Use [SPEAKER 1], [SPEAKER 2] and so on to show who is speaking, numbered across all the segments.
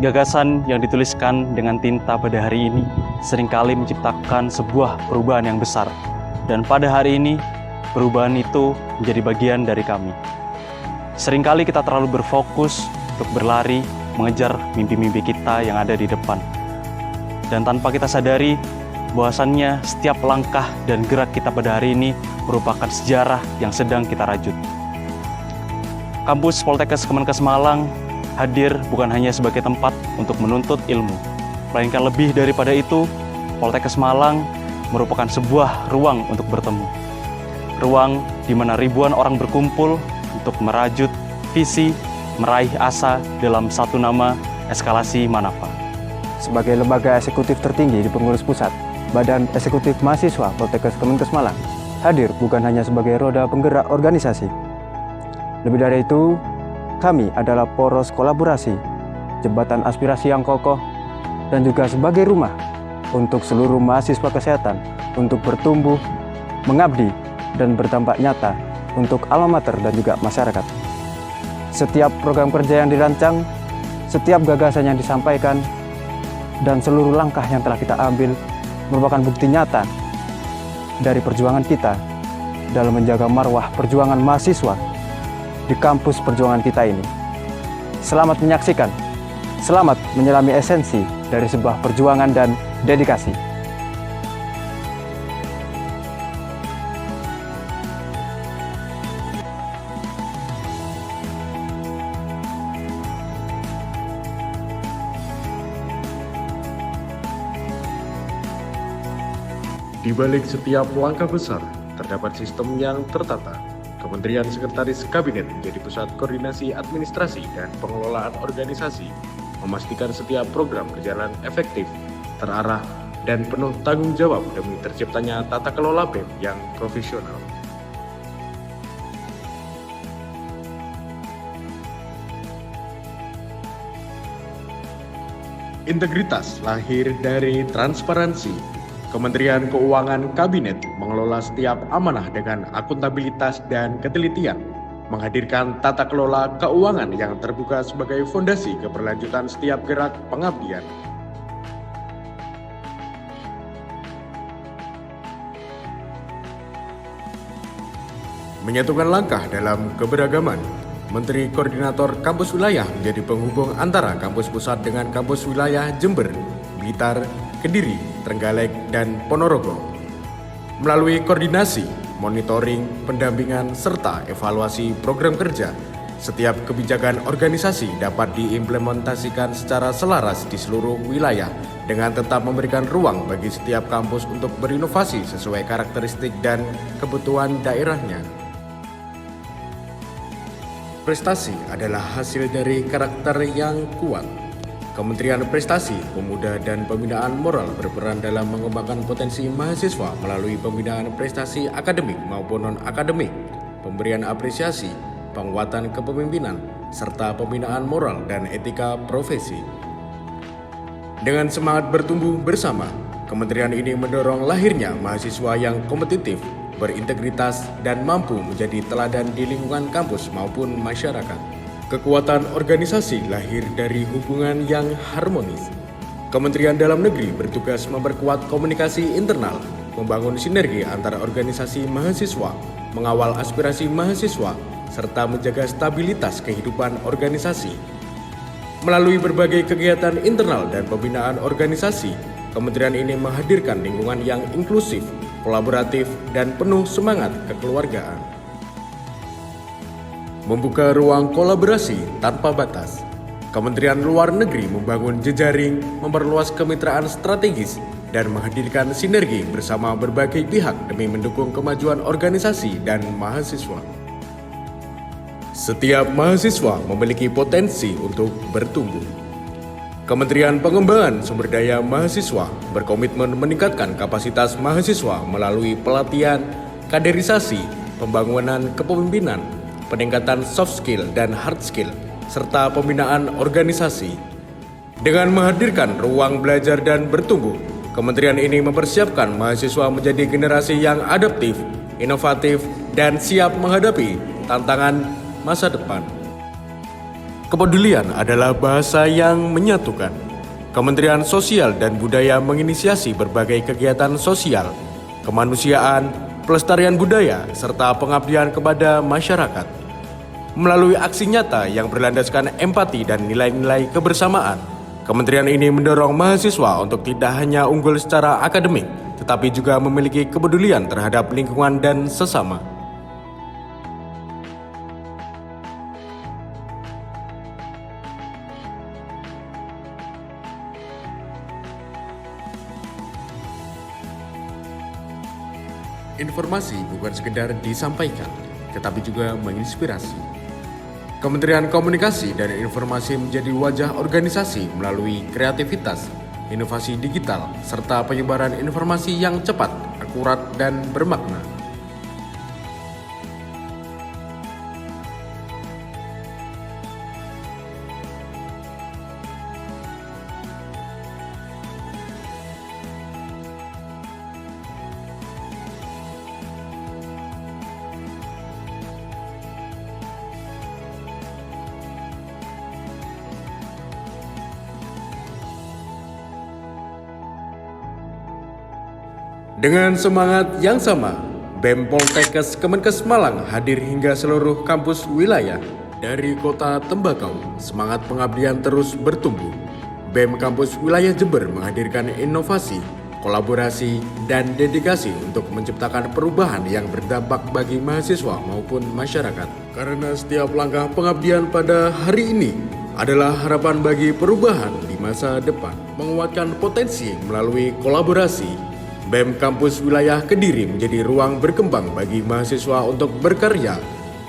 [SPEAKER 1] Gagasan yang dituliskan dengan tinta pada hari ini seringkali menciptakan sebuah perubahan yang besar. Dan pada hari ini, perubahan itu menjadi bagian dari kami. Seringkali kita terlalu berfokus untuk berlari, mengejar mimpi-mimpi kita yang ada di depan. Dan tanpa kita sadari, bahwasannya setiap langkah dan gerak kita pada hari ini merupakan sejarah yang sedang kita rajut. Kampus Poltekkes Kemenkes Malang hadir bukan hanya sebagai tempat untuk menuntut ilmu, melainkan lebih daripada itu, Poltekkes Malang merupakan sebuah ruang untuk bertemu. Ruang di mana ribuan orang berkumpul untuk merajut visi, meraih asa dalam satu nama eskalasi Manapa.
[SPEAKER 2] Sebagai lembaga eksekutif tertinggi di pengurus pusat, Badan Eksekutif Mahasiswa Poltekkes Kemenkes Malang hadir bukan hanya sebagai roda penggerak organisasi. Lebih dari itu, kami adalah poros kolaborasi, jembatan aspirasi yang kokoh, dan juga sebagai rumah untuk seluruh mahasiswa kesehatan untuk bertumbuh, mengabdi, dan berdampak nyata untuk alma mater dan juga masyarakat. Setiap program kerja yang dirancang, setiap gagasan yang disampaikan, dan seluruh langkah yang telah kita ambil merupakan bukti nyata dari perjuangan kita dalam menjaga marwah perjuangan mahasiswa di kampus perjuangan kita ini. Selamat menyaksikan, selamat menyelami esensi dari sebuah perjuangan dan dedikasi.
[SPEAKER 3] Di balik setiap langkah besar, terdapat sistem yang tertata. Kementerian Sekretaris Kabinet menjadi pusat koordinasi administrasi dan pengelolaan organisasi, memastikan setiap program berjalan efektif, terarah, dan penuh tanggung jawab demi terciptanya tata kelola BEM yang profesional. Integritas lahir dari transparansi. Kementerian Keuangan Kabinet mengelola setiap amanah dengan akuntabilitas dan ketelitian, menghadirkan tata kelola keuangan yang terbuka sebagai fondasi keberlanjutan setiap gerak pengabdian. Menyatukan langkah dalam keberagaman, Menteri Koordinator Kampus Wilayah menjadi penghubung antara kampus pusat dengan kampus wilayah Jember, Blitar, Kediri, Trenggalek, dan Ponorogo. Melalui koordinasi, monitoring, pendampingan, serta evaluasi program kerja, setiap kebijakan organisasi dapat diimplementasikan secara selaras di seluruh wilayah dengan tetap memberikan ruang bagi setiap kampus untuk berinovasi sesuai karakteristik dan kebutuhan daerahnya. Prestasi adalah hasil dari karakter yang kuat. Kementerian Prestasi, Pemuda, dan Pembinaan Moral berperan dalam mengembangkan potensi mahasiswa melalui pembinaan prestasi akademik maupun non-akademik, pemberian apresiasi, penguatan kepemimpinan, serta pembinaan moral dan etika profesi. Dengan semangat bertumbuh bersama, kementerian ini mendorong lahirnya mahasiswa yang kompetitif, berintegritas, dan mampu menjadi teladan di lingkungan kampus maupun masyarakat. Kekuatan organisasi lahir dari hubungan yang harmonis. Kementerian Dalam Negeri bertugas memperkuat komunikasi internal, membangun sinergi antara organisasi mahasiswa, mengawal aspirasi mahasiswa, serta menjaga stabilitas kehidupan organisasi. Melalui berbagai kegiatan internal dan pembinaan organisasi, kementerian ini menghadirkan lingkungan yang inklusif, kolaboratif, dan penuh semangat kekeluargaan. Membuka ruang kolaborasi tanpa batas. Kementerian Luar Negeri membangun jejaring, memperluas kemitraan strategis, dan menghadirkan sinergi bersama berbagai pihak demi mendukung kemajuan organisasi dan mahasiswa. Setiap mahasiswa memiliki potensi untuk bertumbuh. Kementerian Pengembangan Sumber Daya Mahasiswa berkomitmen meningkatkan kapasitas mahasiswa melalui pelatihan, kaderisasi, pembangunan kepemimpinan, peningkatan soft skill dan hard skill, serta pembinaan organisasi. Dengan menghadirkan ruang belajar dan bertumbuh, kementerian ini mempersiapkan mahasiswa menjadi generasi yang adaptif, inovatif, dan siap menghadapi tantangan masa depan. Kepedulian adalah bahasa yang menyatukan. Kementerian Sosial dan Budaya menginisiasi berbagai kegiatan sosial, kemanusiaan, pelestarian budaya, serta pengabdian kepada masyarakat. Melalui aksi nyata yang berlandaskan empati dan nilai-nilai kebersamaan, kementerian ini mendorong mahasiswa untuk tidak hanya unggul secara akademik, tetapi juga memiliki kepedulian terhadap lingkungan dan sesama. Informasi bukan sekedar disampaikan, tetapi juga menginspirasi. Kementerian Komunikasi dan Informasi menjadi wajah organisasi melalui kreativitas, inovasi digital, serta penyebaran informasi yang cepat, akurat, dan bermakna. Dengan semangat yang sama, BEM Poltekkes Kemenkes Malang hadir hingga seluruh kampus wilayah. Dari kota tembakau, semangat pengabdian terus bertumbuh. BEM Kampus Wilayah Jember menghadirkan inovasi, kolaborasi, dan dedikasi untuk menciptakan perubahan yang berdampak bagi mahasiswa maupun masyarakat. Karena setiap langkah pengabdian pada hari ini adalah harapan bagi perubahan di masa depan. Menguatkan potensi melalui kolaborasi, BEM Kampus Wilayah Kediri menjadi ruang berkembang bagi mahasiswa untuk berkarya,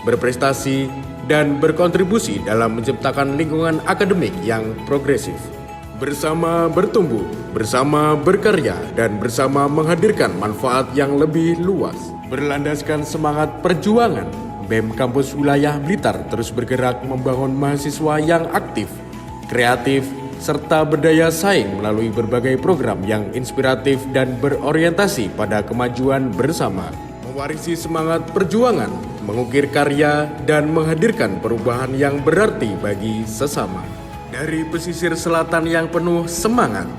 [SPEAKER 3] berprestasi, dan berkontribusi dalam menciptakan lingkungan akademik yang progresif. Bersama bertumbuh, bersama berkarya, dan bersama menghadirkan manfaat yang lebih luas. Berlandaskan semangat perjuangan, BEM Kampus Wilayah Blitar terus bergerak membangun mahasiswa yang aktif, kreatif, serta berdaya saing melalui berbagai program yang inspiratif dan berorientasi pada kemajuan bersama. Mewarisi semangat perjuangan, mengukir karya, dan menghadirkan perubahan yang berarti bagi sesama. Dari pesisir selatan yang penuh semangat,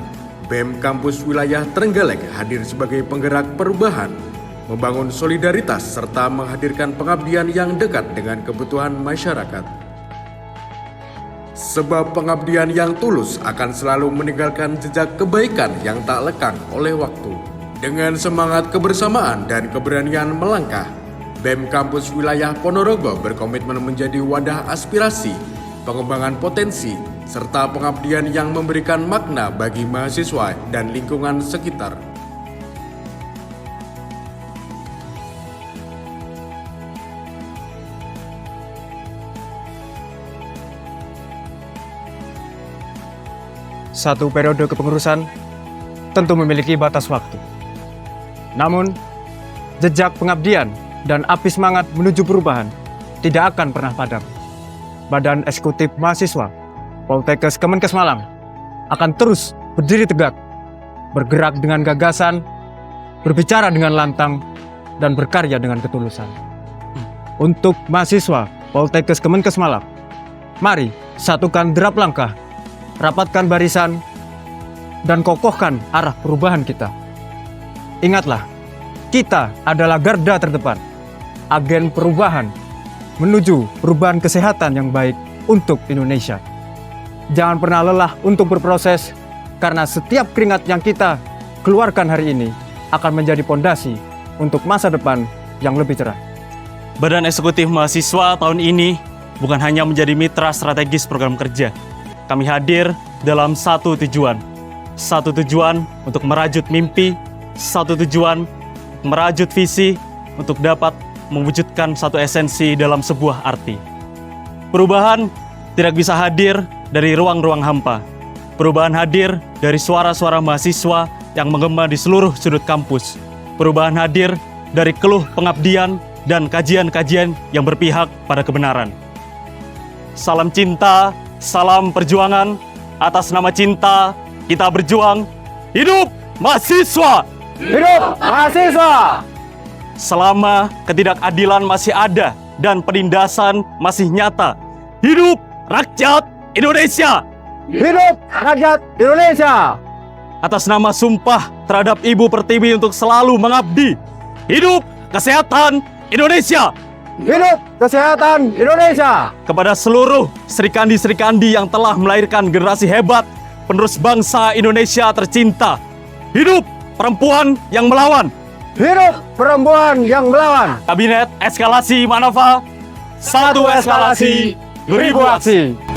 [SPEAKER 3] BEM Kampus Wilayah Trenggalek hadir sebagai penggerak perubahan, membangun solidaritas serta menghadirkan pengabdian yang dekat dengan kebutuhan masyarakat. Sebab pengabdian yang tulus akan selalu meninggalkan jejak kebaikan yang tak lekang oleh waktu. Dengan semangat kebersamaan dan keberanian melangkah, BEM Kampus Wilayah Ponorogo berkomitmen menjadi wadah aspirasi, pengembangan potensi, serta pengabdian yang memberikan makna bagi mahasiswa dan lingkungan sekitar.
[SPEAKER 2] Satu periode kepengurusan tentu memiliki batas waktu. Namun, jejak pengabdian dan api semangat menuju perubahan tidak akan pernah padam. Badan Eksekutif Mahasiswa Poltekkes Kemenkes Malang akan terus berdiri tegak, bergerak dengan gagasan, berbicara dengan lantang, dan berkarya dengan ketulusan. Untuk mahasiswa Poltekkes Kemenkes Malang, mari satukan derap langkah, rapatkan barisan, dan kokohkan arah perubahan kita. Ingatlah, kita adalah garda terdepan, agen perubahan menuju perubahan kesehatan yang baik untuk Indonesia. Jangan pernah lelah untuk berproses, karena setiap keringat yang kita keluarkan hari ini akan menjadi pondasi untuk masa depan yang lebih cerah.
[SPEAKER 1] Badan Eksekutif Mahasiswa tahun ini bukan hanya menjadi mitra strategis program kerja. Kami hadir dalam satu tujuan untuk merajut mimpi, satu tujuan merajut visi untuk dapat mewujudkan satu esensi dalam sebuah arti. Perubahan tidak bisa hadir dari ruang-ruang hampa. Perubahan hadir dari suara-suara mahasiswa yang menggema di seluruh sudut kampus. Perubahan hadir dari keluh pengabdian dan kajian-kajian yang berpihak pada kebenaran. Salam cinta, salam perjuangan. Atas nama cinta, kita berjuang. Hidup mahasiswa!
[SPEAKER 2] Hidup mahasiswa!
[SPEAKER 1] Selama ketidakadilan masih ada dan penindasan masih nyata, hidup rakyat Indonesia.
[SPEAKER 2] Hidup rakyat Indonesia.
[SPEAKER 1] Atas nama sumpah terhadap Ibu Pertiwi untuk selalu mengabdi. Hidup kesehatan Indonesia.
[SPEAKER 2] Hidup kesehatan Indonesia.
[SPEAKER 1] Kepada seluruh Srikandi-Srikandi yang telah melahirkan generasi hebat, penerus bangsa Indonesia tercinta. Hidup perempuan yang melawan.
[SPEAKER 2] Hidup perempuan yang melawan.
[SPEAKER 1] Kabinet Eskalasi Manava, satu eskalasi, 1000 aksi.